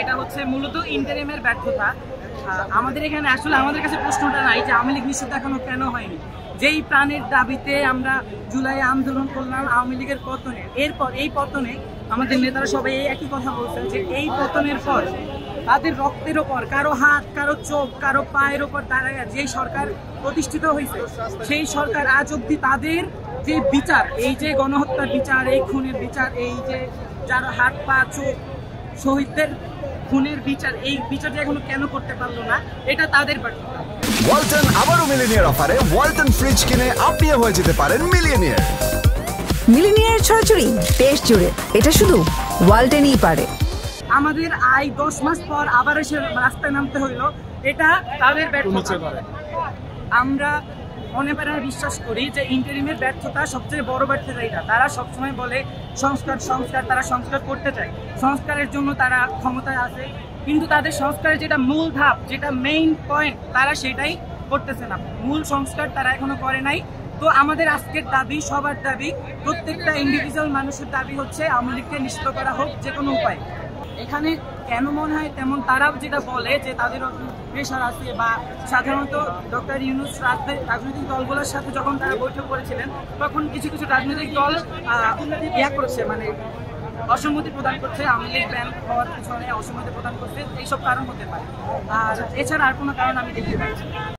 সেটা হচ্ছে মূলত ইন্টারিমের ব্যর্থতা। আমাদের এখানে আসলে আমাদের কাছে প্রশ্নটা নাই যে আওয়ামী লীগ নিষিদ্ধ এখনো কেন হয়নি। যেই প্রাণের দাবিতে আমরা জুলাই আন্দোলন করলাম আওয়ামী লীগের পতনে, এরপর এই পতনে আমাদের নেতারা সবাই একই কথা বলছেন যে এই পতনের পর তাদের রক্তের ওপর কারো হাত, কারো চোখ, কারো পায়ের ওপর দাঁড়ায় যেই সরকার প্রতিষ্ঠিত হয়েছে, সেই সরকার আজ অব্দি তাদের যে বিচার, এই যে গণহত্যার বিচার, এই খুনের বিচার, এই যে যার হাত পা চোখ শহীদদের খুনের বিচার, এই বিচারটা এখনো কেন করতে পারলো না, এটা তাদের ব্যর্থতা। ওয়ালটন আবারও মিলিনিয়ার অফারে ওয়ালটন ফ্রিজ কিনে আপনিও হয়ে যেতে পারেন মিলিয়নিয়ার। মিলিনিয়ার ছড়াছড়ি দেশ জুড়ে, এটা শুধু ওয়ালটনই পারে। আমাদের 10 মাস পর আবার এসে রাস্তায় নামতে হইলো, এটা তাদের ব্যর্থতা। আমরা মনে প্রাণে বিশ্বাস করি যে ইন্টারিমের ব্যর্থতা সবচেয়ে বড় ব্যর্থতা এটা। তারা সবসময় বলে সংস্কার সংস্কার, তারা সংস্কার করতে চায়, সংস্কারের জন্য তারা ক্ষমতায় আছে, কিন্তু তাদের সংস্কারের যেটা মূল ধাপ, যেটা মেইন পয়েন্ট, তারা সেটাই করতেছে না। মূল সংস্কার তারা এখনো করে নাই। তো আমাদের আজকের দাবি, সবার দাবি, প্রত্যেকটা ইন্ডিভিজুয়াল মানুষের দাবি হচ্ছে আওয়ামী লীগকে নিষিদ্ধ করা হোক যে কোনো উপায়। এখানে কেন মনে হয় তেমন তারাও যেটা বলে যে তাদের প্রেশার আছে, বা সাধারণত ডক্টর ইউনূস রাজনৈতিক দলগুলোর সাথে যখন তারা বৈঠক করেছিলেন তখন কিছু কিছু রাজনৈতিক দল করেছে, মানে অসম্মতি প্রদান করছে, আওয়ামী লীগ ব্যান হওয়ার পিছনে অসম্মতি প্রদান করছে, এইসব কারণ হতে পারে। আর এছাড়া আর কোনো কারণ আমি দেখতে পাচ্ছি না।